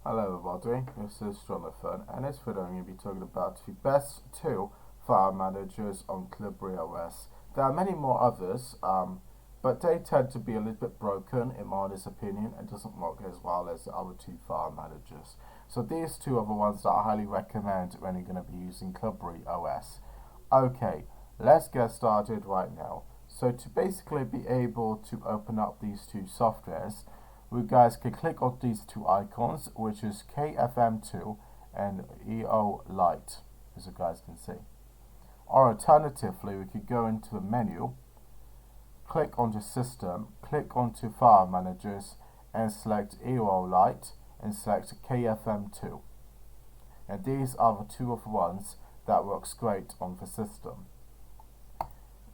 Hello everybody, this is Jonathan, and in this video I'm going to be talking about the best two file managers on KolibriOS. There are many more others, but they tend to be a little bit broken in my honest opinion and doesn't work as well as the other two file managers. So these two are the ones that I highly recommend when you're going to be using KolibriOS. Okay, let's get started right now. So to basically be able to open up these two softwares, we guys can click on these two icons, which is KFM2 and Eolite, as you guys can see. Or alternatively, we could go into the menu, click onto System, click onto File Managers, and select Eolite and select KFM2. And these are the two of the ones that works great on the system.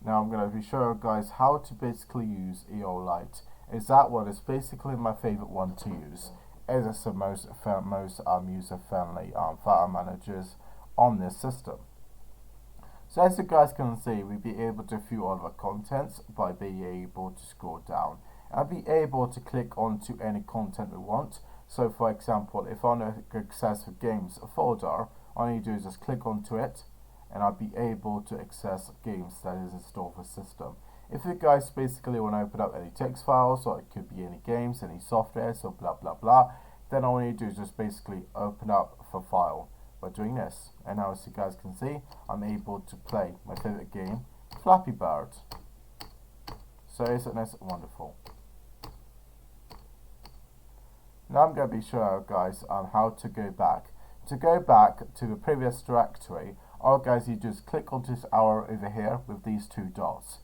Now I'm going to be showing you guys how to basically use Eolite. That one is basically my favorite one to use, as it's the most user-friendly file managers on this system. So as you guys can see, we'll be able to view all the contents by being able to scroll down and be able to click onto any content we want. So for example, if I want to access the games folder, all I need to do is just click onto it and I'll be able to access games that is installed for the system. If you guys basically want to open up any text files, or it could be any games, any software, so blah blah blah, then all you need to do is just basically open up the file by doing this. And now as you guys can see, I'm able to play my favorite game, Flappy Bird. So isn't this wonderful? Now I'm going to be showing you guys how to go back. To go back to the previous directory, all guys, you just click onto this arrow over here with these two dots.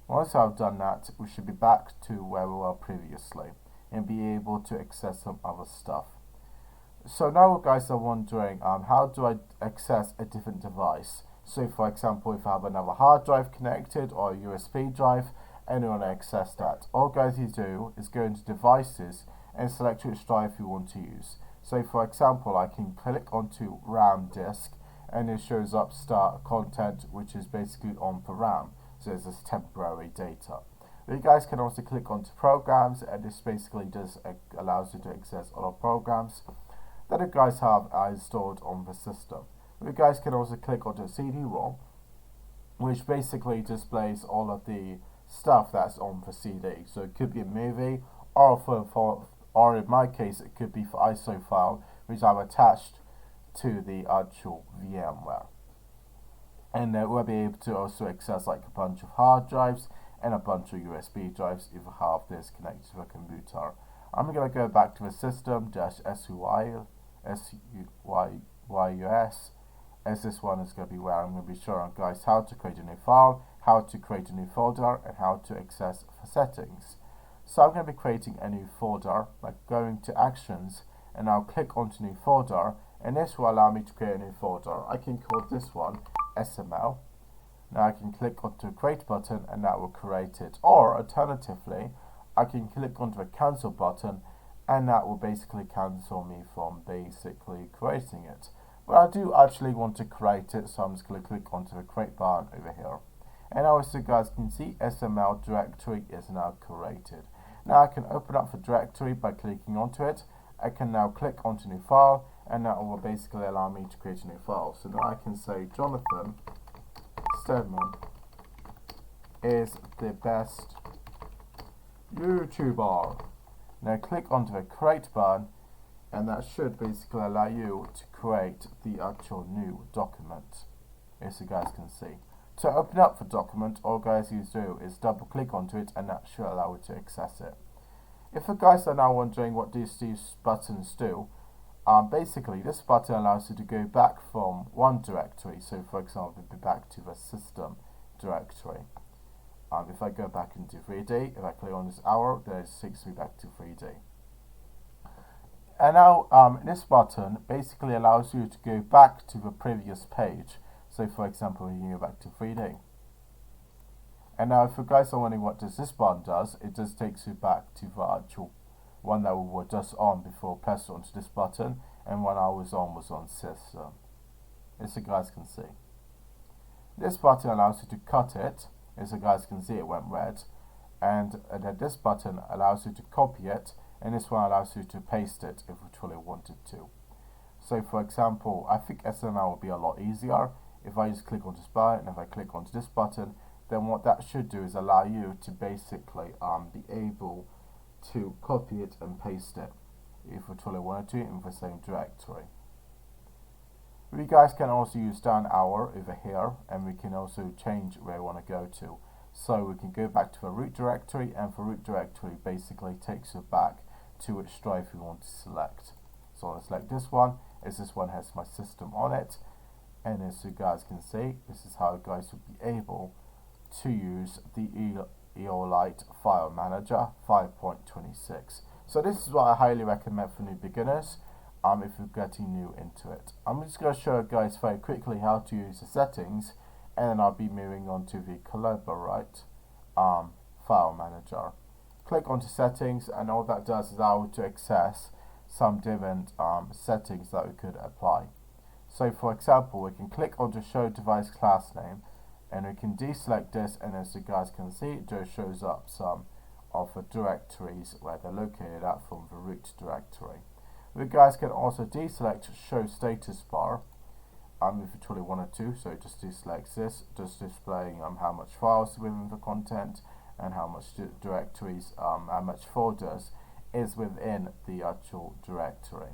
Once I've done that, we should be back to where we were previously and be able to access some other stuff. So now guys are wondering, how do I access a different device? So for example, if I have another hard drive connected or a USB drive and you want to access that, all guys you do is go into devices and select which drive you want to use. So for example, I can click onto RAM disk and it shows up start content, which is basically on the RAM. So this is temporary data. You guys can also click onto programs, and this basically just allows you to access all programs that you guys have installed on the system. You guys can also click onto CD-ROM, which basically displays all of the stuff that's on the CD. So it could be a movie, or in my case, it could be for ISO file, which I've attached to the actual VMware. And we'll be able to also access like a bunch of hard drives and a bunch of USB drives if you have this connected to a computer. I'm going to go back to the system-sys, as this one is going to be where I'm going to be showing guys how to create a new file, how to create a new folder, and how to access the settings. So I'm going to be creating a new folder by going to Actions, and I'll click onto New Folder, and this will allow me to create a new folder. I can call this one SML. Now I can click onto the Create button and that will create it. Or alternatively, I can click onto the Cancel button and that will basically cancel me from basically creating it. But I do actually want to create it, so I'm just going to click onto the Create button over here. And now as you guys can see, SML directory is now created. Now I can open up the directory by clicking onto it. I can now click onto New File, and that will basically allow me to create a new file. So now I can say Jonathan Stedman is the best YouTuber. Now click onto the Create button, and that should basically allow you to create the actual new document, as you guys can see. To open up the document, all guys you do is double click onto it, and that should allow you to access it. If you guys are now wondering what these buttons do, basically this button allows you to go back from one directory. So for example, be back to the system directory. If I go back into 3D, if I click on this arrow, then it takes me back to 3D. And now this button basically allows you to go back to the previous page. So for example, you go back to 3D. And now if you guys are wondering what this button does, it just takes you back to the actual one that we were just on before pressing onto this button, and when I was on system, as you guys can see. This button allows you to cut it, as you guys can see it went red, and then this button allows you to copy it, and this one allows you to paste it if you truly wanted to. So for example, I think SML will be a lot easier if I just click on this button. If I click onto this button, then what that should do is allow you to basically be able to copy it and paste it if you truly wanted to in the same directory. We guys can also use down arrow over here, and we can also change where we want to go to. So we can go back to the root directory, and the root directory basically takes you back to which drive we want to select. So I'll select this one, as this one has my system on it, and as you guys can see, this is how you guys would be able to use the Eolite file manager 5.26. So this is what I highly recommend for new beginners if you're getting new into it. I'm just going to show you guys very quickly how to use the settings, and then I'll be moving on to the KolibriOS file manager. Click onto settings, and all that does is allow you to access some different settings that we could apply. So for example, we can click onto show device class name, and we can deselect this, and as you guys can see, it just shows up some of the directories where they're located at from the root directory. You guys can also deselect show status bar if you truly wanted to, so it just deselects this, just displaying how much files within the content and how much directories, how much folders is within the actual directory.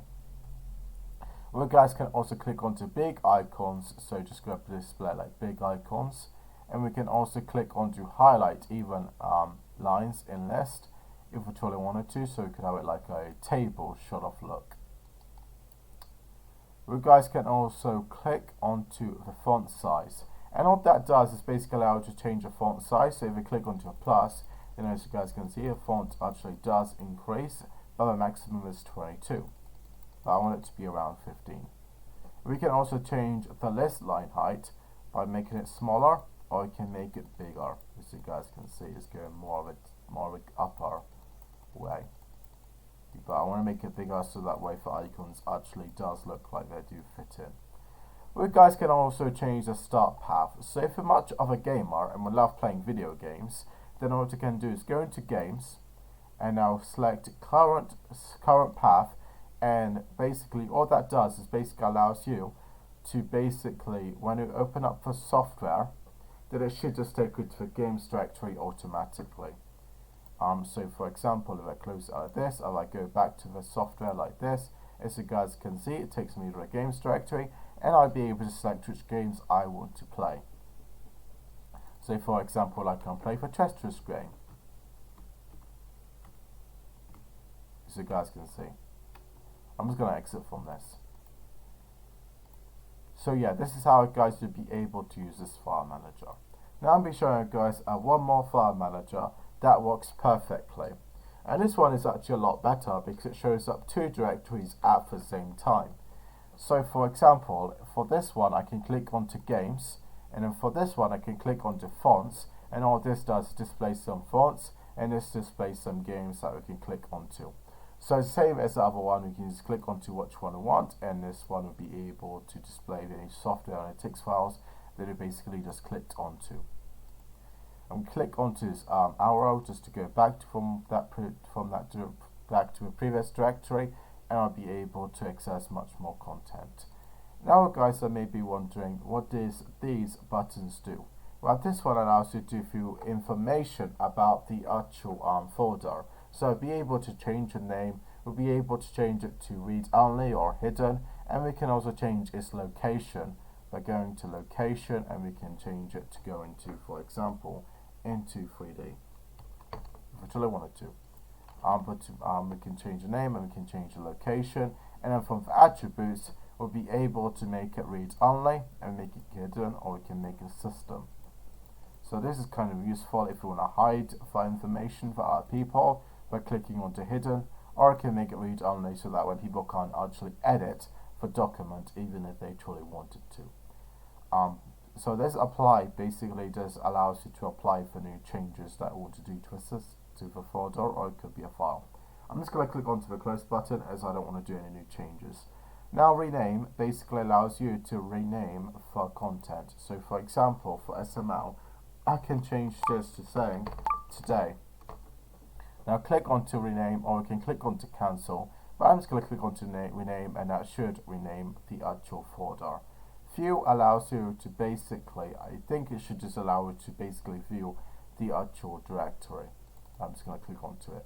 You guys can also click onto big icons, so just grab the display like big icons, and we can also click onto highlight even lines in list if we truly wanted to, so we could have it like a table sort of look. You guys can also click onto the font size, and what that does is basically allow you to change the font size. So if you click onto a plus, then as you guys can see, the font actually does increase, but the maximum is 22. But I want it to be around 15. We can also change the list line height by making it smaller, or we can make it bigger. As you guys can see, it's going more of an upper way. But I want to make it bigger so that way the icons actually does look like they do fit in. You guys can also change the start path. So if you're much of a gamer and would love playing video games, then what you can do is go into games, and now select current path, and basically all that does is basically allows you to basically, when you open up the software, that it should just take you to the games directory automatically. So for example, if I close out of this, or I go back to the software like this, as you guys can see, it takes me to the games directory, and I'll be able to select which games I want to play. So for example, I can play the Tetris game, as you guys can see. I'm just going to exit from this. So yeah, this is how guys would be able to use this file manager. Now I'll be showing you guys one more file manager that works perfectly. And this one is actually a lot better because it shows up two directories at the same time. So for example, for this one I can click onto games, and then for this one I can click onto fonts, and all this does is display some fonts, and this displays some games that we can click onto. So same as the other one, we can just click onto which one we want, and this one will be able to display any software analytics files that it basically just clicked onto. And click onto this arrow just to go back back to a previous directory, and I'll be able to access much more content. Now guys, I may be wondering, what does these buttons do? Well, this one allows you to view information about the actual folder. So I'll be able to change the name, we'll be able to change it to read only or hidden, and we can also change its location by going to location, and we can change it to go into, for example, into 3D, if we really wanted to. We can change the name, and we can change the location, and then from the attributes, we'll be able to make it read only, and make it hidden, or we can make it system. So this is kind of useful if you want to hide the information for other people by clicking onto hidden, or I can make it read only so that when people can't actually edit the document even if they truly wanted to. So this apply basically just allows you to apply for new changes that you want to do to assist to the folder, or it could be a file. I'm just going to click onto the close button as I don't want to do any new changes. Now rename basically allows you to rename for content. So for example, for SML, I can change this to saying today. Now click on to rename, or we can click on to cancel, but I'm just going to click on to rename, and that should rename the actual folder. View allows you to basically, I think it should just allow you to basically view the actual directory. I'm just going to click onto it.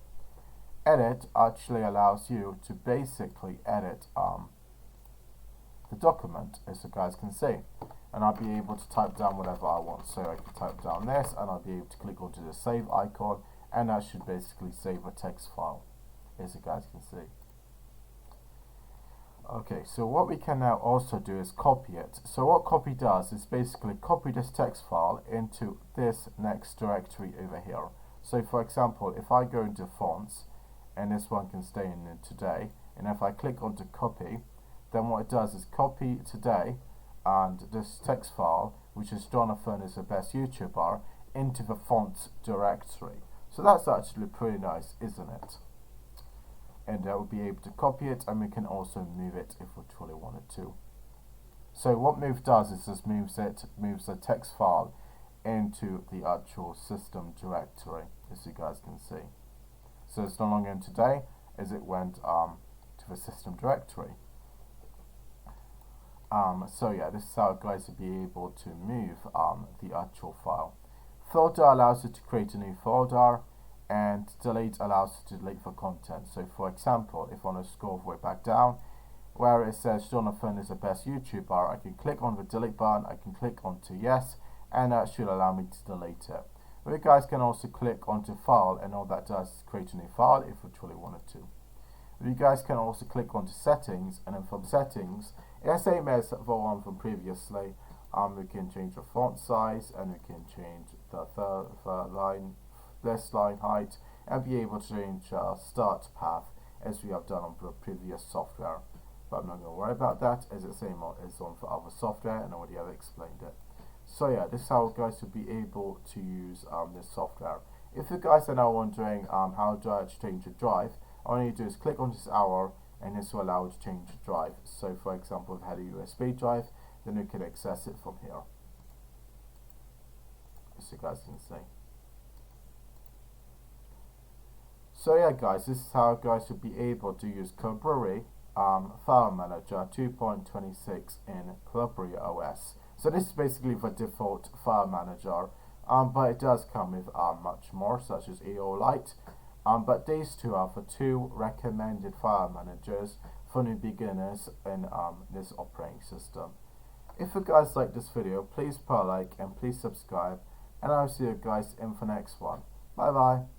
Edit actually allows you to basically edit the document, as you guys can see, and I'll be able to type down whatever I want. So I can type down this, and I'll be able to click onto the save icon, and that should basically save a text file, as you guys can see. Okay, so what we can now also do is copy it. So what copy does is basically copy this text file into this next directory over here. So for example, if I go into fonts, and this one can stay in today, and if I click onto copy, then what it does is copy today and this text file, which is Jonathan is the best YouTuber, into the fonts directory. So that's actually pretty nice, isn't it? And we'll be able to copy it, and we can also move it if we truly wanted to. So what move does is just moves the text file into the actual system directory, as you guys can see. So it's no longer in today, as it went to the system directory. So yeah, this is how guys will be able to move the actual file. Filter allows you to create a new folder, and delete allows you to delete the content. So for example, if I want to scroll all the way back down, where it says Jonathan is the best YouTuber, I can click on the delete button, I can click onto yes, and that should allow me to delete it. But you guys can also click onto file, and all that does is create a new file if we truly wanted to. You guys can also click onto settings, and then from settings, it's the same as the one from previously. We can change the font size, and we can change the line, this line height, and be able to change start path as we have done on the previous software. But I'm not going to worry about that, as it's the same as on for other software, and I already have explained it. So yeah, this is how guys will be able to use this software. If you guys are now wondering how do I change a drive, all you need to do is click on this arrow, and this will allow you to change the drive. So for example, if I had a USB drive, then you can access it from here, as you guys can see. So yeah guys, this is how guys will be able to use Kolibri File Manager 2.26 in KolibriOS. So this is basically the default file manager, but it does come with much more, such as Eolite. But these two are the two recommended file managers for new beginners in this operating system. If you guys like this video, please put a like and please subscribe, and I'll see you guys in the next one. Bye bye.